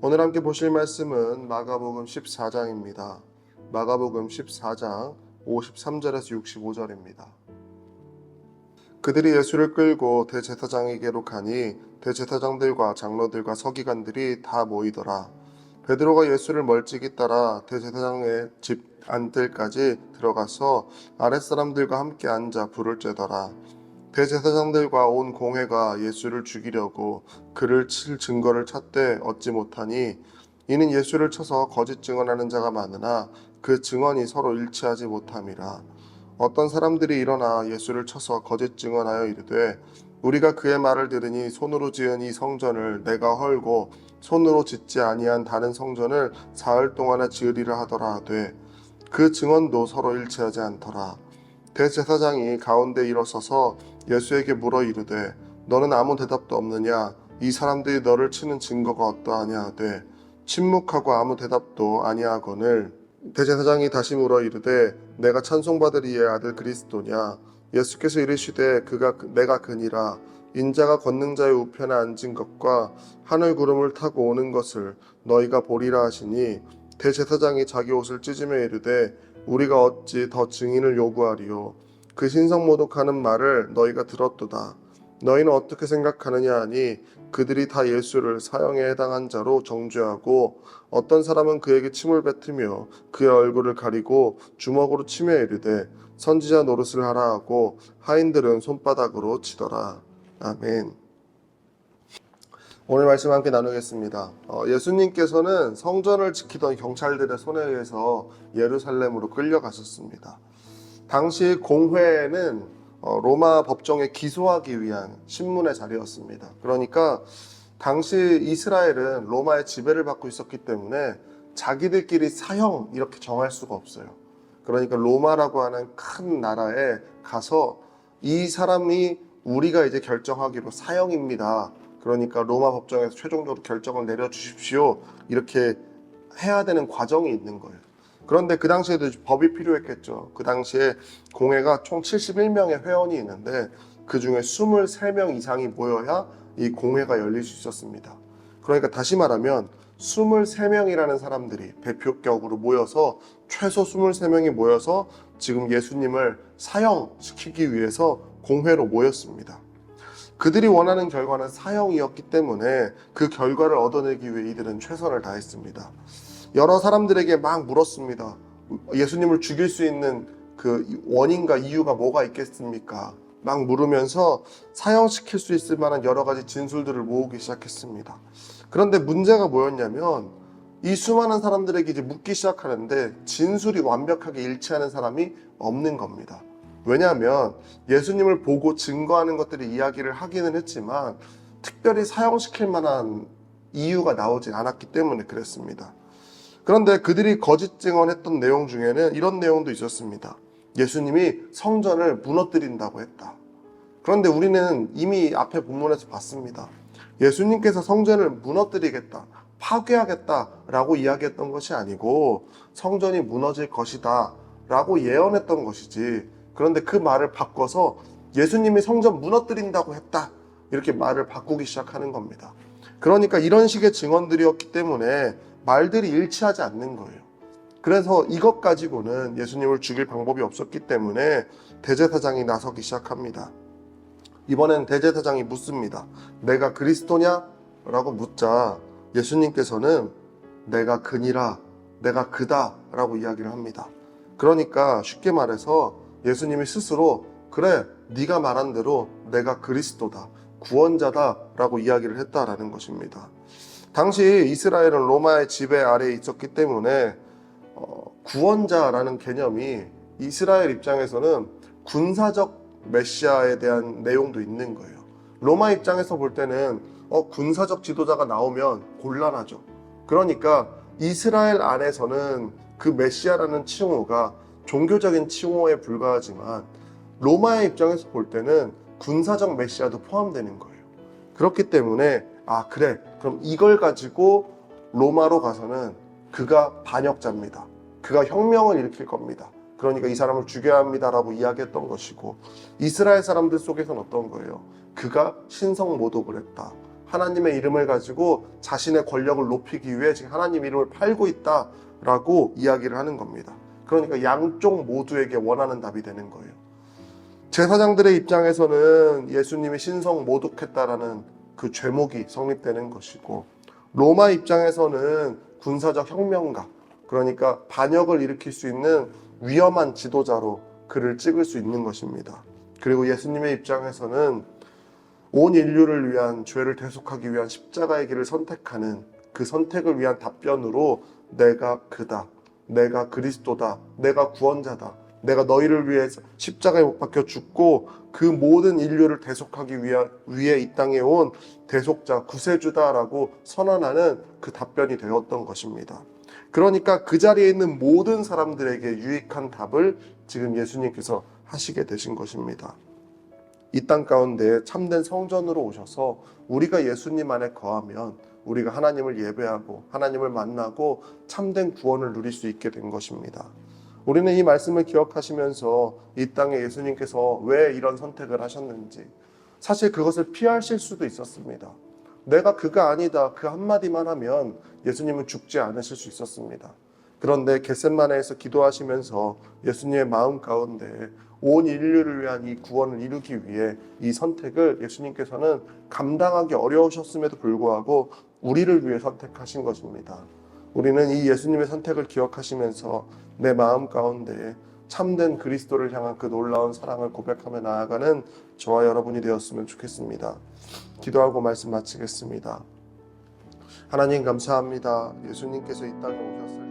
오늘 함께 보실 말씀은 마가복음 14장입니다. 마가복음 14장 53절에서 65절입니다. 그들이 예수를 끌고 대제사장에게로 가니 대제사장들과 장로들과 서기관들이 다 모이더라. 베드로가 예수를 멀찍이 따라 대제사장의 집 안뜰까지 들어가서 아랫사람들과 함께 앉아 불을 쬐더라. 대제사장들과 온 공회가 예수를 죽이려고 그를 칠 증거를 찾되 얻지 못하니 이는 예수를 쳐서 거짓 증언하는 자가 많으나 그 증언이 서로 일치하지 못함이라. 어떤 사람들이 일어나 예수를 쳐서 거짓 증언하여 이르되 우리가 그의 말을 들으니 손으로 지은 이 성전을 내가 헐고 손으로 짓지 아니한 다른 성전을 사흘 동안에 지으리라 하더라 하되 그 증언도 서로 일치하지 않더라. 대제사장이 가운데 일어서서 예수에게 물어 이르되 너는 아무 대답도 없느냐? 이 사람들이 너를 치는 증거가 어떠하냐 하되 침묵하고 아무 대답도 아니하거늘 대제사장이 다시 물어 이르되 내가 찬송받을 이의 아들 그리스도냐? 예수께서 이르시되 내가 그니라. 인자가 권능자의 우편에 앉은 것과 하늘 구름을 타고 오는 것을 너희가 보리라 하시니 대제사장이 자기 옷을 찢으며 이르되 우리가 어찌 더 증인을 요구하리요? 그 신성모독하는 말을 너희가 들었도다. 너희는 어떻게 생각하느냐 하니 그들이 다 예수를 사형에 해당한 자로 정죄하고 어떤 사람은 그에게 침을 뱉으며 그의 얼굴을 가리고 주먹으로 치며 이르되 선지자 노릇을 하라 하고 하인들은 손바닥으로 치더라. 아멘. 오늘 말씀 함께 나누겠습니다. 예수님께서는 성전을 지키던 경찰들의 손에 의해서 예루살렘으로 끌려가셨습니다. 당시 공회는 로마 법정에 기소하기 위한 신문의 자리였습니다. 그러니까 당시 이스라엘은 로마의 지배를 받고 있었기 때문에 자기들끼리 사형 이렇게 정할 수가 없어요. 그러니까 로마라고 하는 큰 나라에 가서 이 사람이 우리가 이제 결정하기로 사형입니다. 그러니까 로마 법정에서 최종적으로 결정을 내려주십시오. 이렇게 해야 되는 과정이 있는 거예요. 그런데 그 당시에도 법이 필요했겠죠. 그 당시에 공회가 총 71명의 회원이 있는데 그 중에 23명 이상이 모여야 이 공회가 열릴 수 있었습니다. 그러니까 다시 말하면 23명이라는 사람들이 대표격으로 모여서 최소 23명이 모여서 지금 예수님을 사형시키기 위해서 공회로 모였습니다. 그들이 원하는 결과는 사형이었기 때문에 그 결과를 얻어내기 위해 이들은 최선을 다했습니다. 여러 사람들에게 막 물었습니다. 예수님을 죽일 수 있는 그 원인과 이유가 뭐가 있겠습니까? 막 물으면서 사형시킬 수 있을 만한 여러 가지 진술들을 모으기 시작했습니다. 그런데 문제가 뭐였냐면 이 수많은 사람들에게 이제 묻기 시작하는데 진술이 완벽하게 일치하는 사람이 없는 겁니다. 왜냐하면 예수님을 보고 증거하는 것들이 이야기를 하기는 했지만 특별히 사형시킬 만한 이유가 나오지 않았기 때문에 그랬습니다. 그런데 그들이 거짓 증언했던 내용 중에는 이런 내용도 있었습니다. 예수님이 성전을 무너뜨린다고 했다. 그런데 우리는 이미 앞에 본문에서 봤습니다. 예수님께서 성전을 무너뜨리겠다, 파괴하겠다라고 이야기했던 것이 아니고 성전이 무너질 것이다 라고 예언했던 것이지, 그런데 그 말을 바꿔서 예수님이 성전 무너뜨린다고 했다 이렇게 말을 바꾸기 시작하는 겁니다. 그러니까 이런 식의 증언들이었기 때문에 말들이 일치하지 않는 거예요. 그래서 이것 가지고는 예수님을 죽일 방법이 없었기 때문에 대제사장이 나서기 시작합니다. 이번엔 대제사장이 묻습니다. 내가 그리스도냐? 라고 묻자 예수님께서는 내가 그니라, 내가 그다 라고 이야기를 합니다. 그러니까 쉽게 말해서 예수님이 스스로 그래, 네가 말한 대로 내가 그리스도다, 구원자다 라고 이야기를 했다라는 것입니다. 당시 이스라엘은 로마의 지배 아래에 있었기 때문에 구원자라는 개념이 이스라엘 입장에서는 군사적 메시아에 대한 내용도 있는 거예요. 로마 입장에서 볼 때는 군사적 지도자가 나오면 곤란하죠. 그러니까 이스라엘 안에서는 그 메시아라는 칭호가 종교적인 칭호에 불과하지만 로마의 입장에서 볼 때는 군사적 메시아도 포함되는 거예요. 그렇기 때문에 그래, 그럼 이걸 가지고 로마로 가서는 그가 반역자입니다. 그가 혁명을 일으킬 겁니다. 그러니까 이 사람을 죽여야 합니다라고 이야기했던 것이고, 이스라엘 사람들 속에서는 어떤 거예요? 그가 신성 모독을 했다, 하나님의 이름을 가지고 자신의 권력을 높이기 위해 지금 하나님 이름을 팔고 있다라고 이야기를 하는 겁니다. 그러니까 양쪽 모두에게 원하는 답이 되는 거예요. 제사장들의 입장에서는 예수님이 신성 모독했다라는 그 죄목이 성립되는 것이고, 로마 입장에서는 군사적 혁명가, 그러니까 반역을 일으킬 수 있는 위험한 지도자로 그를 찍을 수 있는 것입니다. 그리고 예수님의 입장에서는 온 인류를 위한 죄를 대속하기 위한 십자가의 길을 선택하는 그 선택을 위한 답변으로 내가 그다, 내가 그리스도다, 내가 구원자다, 내가 너희를 위해 십자가에 못 박혀 죽고 그 모든 인류를 대속하기 위해 이 땅에 온 대속자, 구세주다라고 선언하는 그 답변이 되었던 것입니다. 그러니까 그 자리에 있는 모든 사람들에게 유익한 답을 지금 예수님께서 하시게 되신 것입니다. 이 땅 가운데 참된 성전으로 오셔서 우리가 예수님 안에 거하면 우리가 하나님을 예배하고 하나님을 만나고 참된 구원을 누릴 수 있게 된 것입니다. 우리는 이 말씀을 기억하시면서 이 땅에 예수님께서 왜 이런 선택을 하셨는지, 사실 그것을 피하실 수도 있었습니다. 내가 그가 아니다, 그 한마디만 하면 예수님은 죽지 않으실 수 있었습니다. 그런데 겟세마네에서 기도하시면서 예수님의 마음 가운데 온 인류를 위한 이 구원을 이루기 위해 이 선택을 예수님께서는 감당하기 어려우셨음에도 불구하고 우리를 위해 선택하신 것입니다. 우리는 이 예수님의 선택을 기억하시면서 내 마음 가운데 참된 그리스도를 향한 그 놀라운 사랑을 고백하며 나아가는 저와 여러분이 되었으면 좋겠습니다. 기도하고 말씀 마치겠습니다. 하나님 감사합니다. 예수님께서 이 땅에 오셨을